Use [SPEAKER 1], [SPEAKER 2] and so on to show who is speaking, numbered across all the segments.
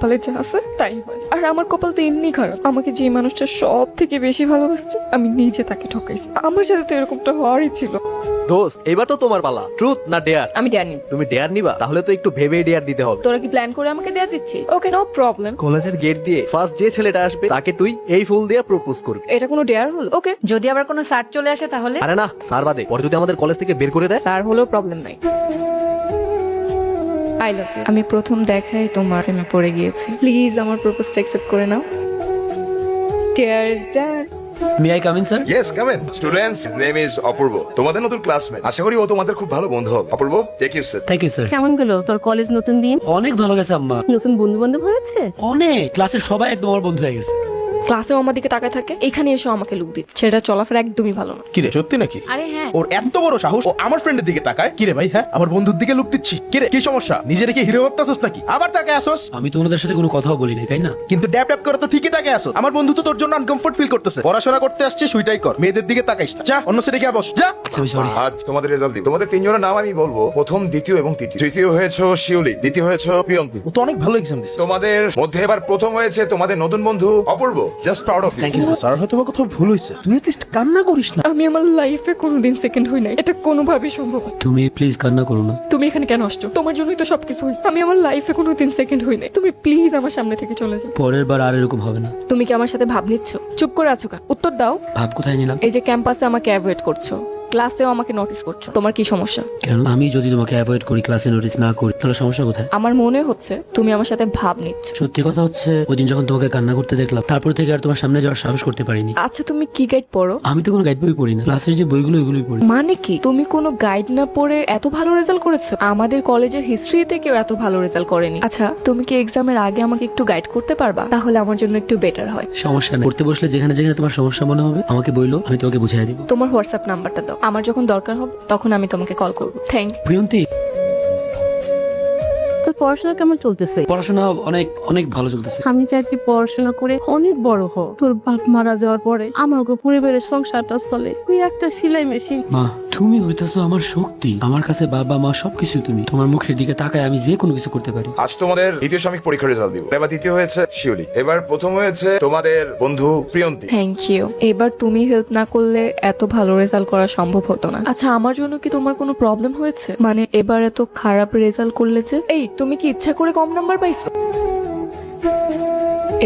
[SPEAKER 1] কপালে যা আছে তাই হয়। আর আমার কপাল তো এমনি খারাপ, আমাকে যে মানুষটা সব থেকে বেশি ভালোবাসছে আমি নিজে তাকে ঠকাইছি। আমার সাথে তো এরকমটা হওয়ারই ছিল।
[SPEAKER 2] দোস্ত এবার তো তোমার পালা, ট্রুথ না ডেয়ার?
[SPEAKER 1] আমি ডেয়ার নিব।
[SPEAKER 2] তুমি ডেয়ার নিবা? তাহলে তো একটু ভেবে ডেয়ার দিতে হবে।
[SPEAKER 1] তোরা কি প্ল্যান করে আমাকে দেয়া দিচ্ছিস? ওকে, নো প্রবলেম।
[SPEAKER 2] কলেজের গেট দিয়ে ফার্স্ট যে ছেলেটা আসবে তাকে তুই এই ফুল দিয়ে প্রপোজ করবি।
[SPEAKER 1] এটা কোনো ডেয়ার হলো? ওকে।
[SPEAKER 3] যদি আবার কোনো স্যার চলে আসে তাহলে?
[SPEAKER 2] আরে না, স্যার বাদে, পরে যদি আমাদের কলেজ থেকে বের করে দেয়।
[SPEAKER 1] স্যার হলেও প্রবলেম নাই। I love you. আমি প্রথম দেখাই তোমার প্রেমে পড়ে গিয়েছি। প্লিজ আমার প্রপোজটা অ্যাকসেপ্ট করে নাও। Dare dare.
[SPEAKER 4] May I come in sir?
[SPEAKER 5] Yes, come in. Students, his name is Apurba. তোমাদের নতুন ক্লাসমেট। আশা করি ও তোমাদের খুব ভালো বন্ধু হবে। Apurba, take your seat.
[SPEAKER 4] Thank you sir.
[SPEAKER 6] কেমন গেল তোর কলেজ নতুন দিন?
[SPEAKER 4] অনেক ভালো গেছে আম্মা।
[SPEAKER 6] নতুন বন্ধু বান্ধব হয়েছে?
[SPEAKER 4] অনেক, ক্লাসের সবাই একদম আমার বন্ধু হয়ে গেছে।
[SPEAKER 1] ক্লাসেও আমার দিকে তাকায় থাকে, এখানে এসে আমাকে লুক দিচ্ছে। সেটা চলাফেরা একদমই ভালো না।
[SPEAKER 7] কিরে সত্যি নাকি?
[SPEAKER 3] আরে হ্যাঁ,
[SPEAKER 7] ওর এত বড় সাহস, ও আমার ফ্রেন্ডের দিকে তাকায়। কিরে ভাই, হ্যাঁ আমার বন্ধুর দিকে লুক দিচ্ছি? কিরে কি সমস্যা? নিজের কি হিরো ভাবতাছস নাকি? আবার তাকায় আসোস?
[SPEAKER 4] আমি তো ওনাদের সাথে কোনো কথাও বলি নাই, তাই না?
[SPEAKER 7] কিন্তু ড্যাপ ড্যাপ করে তো ঠিকই তাকায় আসোস। আমার বন্ধু তো তোর জন্য আনকমফোর্ট ফিল করতেছে। পড়াশোনা করতে আসছে, সুইটাই কর, মেয়েদের দিকে তাকাইস না। যা অন্য সিটে গিয়ে বস, যা।
[SPEAKER 4] আচ্ছা আমি সরি।
[SPEAKER 5] আজ তোমাদের রেজাল্ট দিব। তোমাদের তিনজনের নাম আমি বলবো, প্রথম, দ্বিতীয় এবং তৃতীয়। তৃতীয় হয়েছে শিউলি, দ্বিতীয় হয়েছে প্রিয়ঙ্কি।
[SPEAKER 7] ও তো অনেক ভালো এক্সাম দিছে।
[SPEAKER 5] তোমাদের মধ্যে এবার প্রথম হয়েছে তোমাদের নতুন বন্ধু Apurba. Just proud of you.
[SPEAKER 4] Thank you
[SPEAKER 7] sir হয়তো বা কোথাও ভুল হয়েছে, তুই এটলিস্ট কান্না করিস না।
[SPEAKER 1] আমি আমার লাইফে কোনোদিন সেকেন্ড হই নাই, এটা কোনোভাবেই সম্ভব না।
[SPEAKER 4] তুমি প্লিজ কান্না করো না।
[SPEAKER 1] তুমি এখানে কেন আসছো? তোমার জন্যই তো সবকিছু হয়েছে। আমি আমার লাইফে কোনোদিন সেকেন্ড হই নাই। তুমি প্লিজ আমার সামনে থেকে চলে যাও।
[SPEAKER 4] পরের বার আর এরকম হবে না।
[SPEAKER 1] তুমি কি আমার সাথে ভাব নিচ্ছ? চুপ করে আছো কেন? উত্তর দাও।
[SPEAKER 4] ভাব কোথায় নিলাম?
[SPEAKER 1] এই যে ক্যাম্পাসে আমাকে অ্যাভয়েড করছো, ক্লাসেও আমাকে নোটিস করছো, তোমার কি সমস্যা?
[SPEAKER 4] কেন? আমি যদি তোমাকে অ্যাভয়েড করি, ক্লাসে নোটিস না করি, তাহলে সমস্যা কোথায়?
[SPEAKER 1] আমার মনে হচ্ছে তুমি আমার সাথে ভাব নিচ্ছ।
[SPEAKER 4] সত্যি কথা হচ্ছে, ওই দিন যখন তোমাকে কান্না করতে দেখলাম, তারপর থেকে আর তোমার সামনে যাওয়ার সাহস করতে পারিনি।
[SPEAKER 1] আচ্ছা তুমি কি গাইড পড়ো?
[SPEAKER 4] আমি তো কোনো গাইড বই পড়ি না, ক্লাসের যে বইগুলো ওইগুলোই পড়ি।
[SPEAKER 1] মানে কি তুমি কোনো গাইড না পড়ে এত ভালো রেজাল্ট করেছো? আমাদের কলেজের হিস্ট্রিতে কেউ এত ভালো রেজাল্ট করেনি। আচ্ছা তুমি কি এক্সামের আগে আমাকে একটু গাইড করতে পারবা? তাহলে আমার জন্য একটু বেটার হয়।
[SPEAKER 4] সমস্যা নেই, পড়তে বসলে যেখানে যেখানে তোমার সমস্যা মনে হবে আমাকে বইলো, আমি তোমাকে বুঝিয়ে দিব।
[SPEAKER 1] তোমার হোয়াটসঅ্যাপ নাম্বারটা দাও, আমার যখন দরকার হবে তখন আমি তোমাকে কল করবো। থ্যাংক।
[SPEAKER 4] প্রিয়ন্তি,
[SPEAKER 6] তোর পড়াশোনা কেমন চলতেছে?
[SPEAKER 4] পড়াশোনা অনেক অনেক ভালো চলতেছে।
[SPEAKER 6] আমি চাই তুই পড়াশোনা করে অনেক বড় হ। তোর বাপ মারা যাওয়ার পরে আমাকে পরিবারের সংসারটা চলে। তুই একটা সেলাই মেশিন।
[SPEAKER 4] মা, তুমি হইতাছো আমার শক্তি। আমার কাছে বাবা মা সবকিছু তুমি। তোমার মুখের দিকে তাকায় আমি যে কোনো কিছু করতে পারি।
[SPEAKER 5] আজ তোমাদের দ্বিতীয় সাময়িক পরীক্ষার রেজাল্ট দিব। এবার দ্বিতীয় হয়েছে শিউলি, এবার প্রথম হয়েছে তোমাদের বন্ধু প্রিয়ন্তি।
[SPEAKER 1] Thank you. এবার তুমি হেল্প না করলে এত ভালো রেজাল্ট করা সম্ভব হতো না। আচ্ছা আমার জন্য কি তোমার কোনো প্রবলেম হয়েছে? মানে এবার এত খারাপ রেজাল্ট করলে যে? এই তুমি কি ইচ্ছা করে কম নাম্বার পাইছো?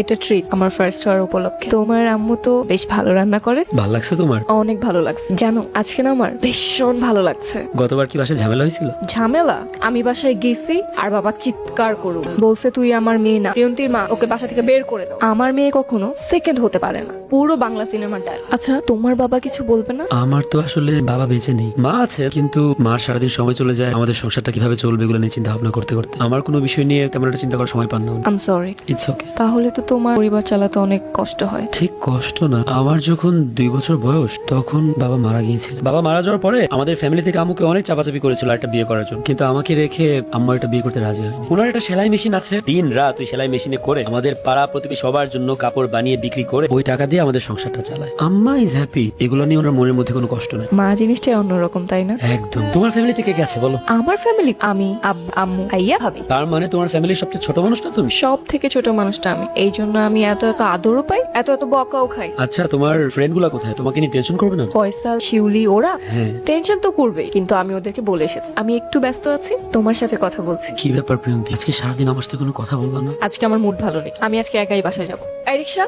[SPEAKER 1] এটা ট্রিট আমার ফার্স্ট হওয়ার উপলক্ষে। তোমার আম্মু তো বেশ ভালো রান্না করে।
[SPEAKER 4] ভালো লাগছে তোমার?
[SPEAKER 1] অনেক ভালো লাগছে। জানো আজকে না আমার ভীষণ ভালো লাগছে।
[SPEAKER 4] গতবার কি বাসায় ঝামেলা হয়েছিল?
[SPEAKER 1] ঝামেলা? আমি বাসায় গেছি আর বাবা চিৎকার করুন বলছে তুই আমার মেয়ে না। প্রিয়ন্তীর মা ওকে বাসা থেকে বের করে দাও। আমার মেয়ে কখনো সেকেন্ড হতে পারে না, পুরো বাংলা সিনেমার ডায়লগ। আচ্ছা তোমার বাবা কিছু বলবে না?
[SPEAKER 4] আমার তো আসলে বাবা বেঁচে নেই, মা আছে, কিন্তু মার সারাদিন সময় চলে যায় আমাদের সংসারটা কিভাবে চলবে এগুলো নিয়ে চিন্তা ভাবনা করতে করতে। আমার কোনো বিষয় নিয়ে তেমন একটা চিন্তা করার সময় পান না।
[SPEAKER 1] I am sorry.
[SPEAKER 4] It's okay.
[SPEAKER 1] তাহলে তো তোমার পরিবার চালাতে অনেক কষ্ট হয়।
[SPEAKER 4] ঠিক কষ্ট না, আমার যখন 2 বছর বয়স তখন বাবা মারা গিয়েছিল। বাবা মারা যাওয়ার পরে আমাদের ফ্যামিলি থেকে আম্মুকে অনেক চাপাচাপি করেছিল একটা বিয়ে করার জন্য, কিন্তু আমাকে রেখে আম্মা একটা বিয়ে করতে রাজি হয়নি। ওনার একটা সেলাই মেশিন আছে, দিন রাত ওই সেলাই মেশিনে করে আমাদের পাড়া প্রতিবেশী সবার জন্য কাপড় বানিয়ে বিক্রি করে ওই টাকা দিয়ে আমাদের সংসারটা চালায়। আম্মা ইজ হ্যাপি, এগুলো নিয়ে ওনার মনের মধ্যে কোনো কষ্ট নাই।
[SPEAKER 1] মা জিনিসটাই অন্যরকম তাই না?
[SPEAKER 4] একদম। তোমার ফ্যামিলি থেকে কে আছে বলো?
[SPEAKER 1] আমার ফ্যামিলি আমি, আম্মু, ভাইয়া, ভাবি।
[SPEAKER 4] তার মানে তোমার ফ্যামিলির সবচেয়ে ছোট মানুষ না তুমি?
[SPEAKER 1] সব থেকে ছোট মানুষটা আমি, এই জন্য আমি এত এত আদরও পাই, এত এত বকাও খাই।
[SPEAKER 4] আচ্ছা তোমার ফ্রেন্ড গুলা কোথায়? তোমাকে নিয়ে টেনশন করবে না?
[SPEAKER 1] ফয়সাল, শিউলি ওরা
[SPEAKER 4] হ্যাঁ।
[SPEAKER 1] টেনশন তো করবেই, কিন্তু আমি ওদেরকে বলে এসেছি আমি একটু ব্যস্ত আছি, তোমার সাথে কথা বলছি।
[SPEAKER 4] কি ব্যাপার প্রিয়ন্তি, আজকে সারাদিন আমার সাথে কোনো কথা বলবা না?
[SPEAKER 1] আজকে আমার মুড ভালো নেই, আমি আজকে একাই বাসায় যাবো। এই রিক্সা।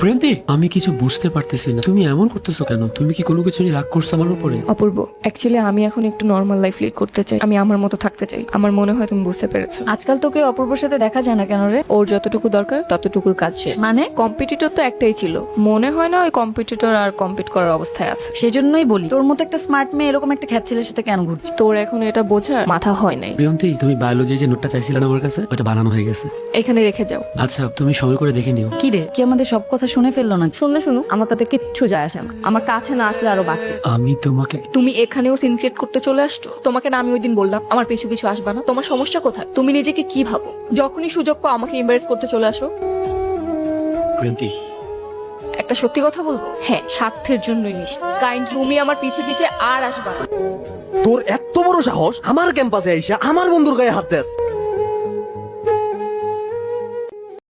[SPEAKER 4] প্রিয়ন্তি, আমি কিছু বুঝতে পারতেছি না, তুমি এমন করতেছো কেন? তুমি কি কোনো কিছু নিয়ে রাগ করছো আমার উপরে?
[SPEAKER 1] অপূর্ব, অ্যাকচুয়ালি আমি এখন একটু নর্মাল লাইফ লিড করতে চাই, আমি আমার মতো থাকতে চাই। আমার মনে হয় তুমি বুঝতে পেরেছো।
[SPEAKER 3] আজকাল তোকে অপূর্বর সাথে দেখা যায় না কেন রে?
[SPEAKER 1] ওর যতটুকু দরকার ততটুকুর কাজ সে।
[SPEAKER 3] মানে?
[SPEAKER 1] কম্পিটিটর তো একটাই ছিল, মনে হয় না ওই কম্পিটিটর আর কম্পিট করার অবস্থায় আছে।
[SPEAKER 3] সেজন্যই বলি তোর মতো একটা স্মার্ট মেয়ে এরকম একটা খ্যাত ছেলের সাথে কেন ঘুরছে?
[SPEAKER 1] তোর এখন এটা বোঝার মাথা হয় নাই।
[SPEAKER 4] প্রিয়ন্তি, তুমি বায়োলজির যে নোটটা চাইছিলে না আমার কাছে, ওটা বানানো হয়ে গেছে।
[SPEAKER 1] এখানে রেখে যাও।
[SPEAKER 4] আচ্ছা তুমি সময় করে দেখে নিও।
[SPEAKER 3] কি রে, কি আমাদের সব কথা শুনে ফেললো না?
[SPEAKER 1] শুনলে শুনো, আমার তাতে কিচ্ছু যায় আসে না, আমার কাছে না আসলে আরো বাঁচে।
[SPEAKER 4] আমি তোমাকে
[SPEAKER 1] তুমি এখানেও সিন ক্রিয়েট করতে চলে আসছো। তোমাকে না আমি ওই দিন বললাম আমার পিছু পিছু আসবা না? তোমার সমস্যা কোথায়? তুমি নিজেকে কি ভাবো? যখনই সুযোগ পাও আমাকে এম্বারেস করতে চলে আসো।
[SPEAKER 4] প্রিয়ন্তি,
[SPEAKER 1] একটা সত্যি কথা বলবো, হ্যাঁ স্বার্থের জন্যই মিশতে। কাইন্ড তুমি আমার পিছে পিছে আর আসবা না।
[SPEAKER 2] তোর এত বড় সাহস আমার ক্যাম্পাসে আইসা আমার বন্ধুর গায়ে হাত দেস?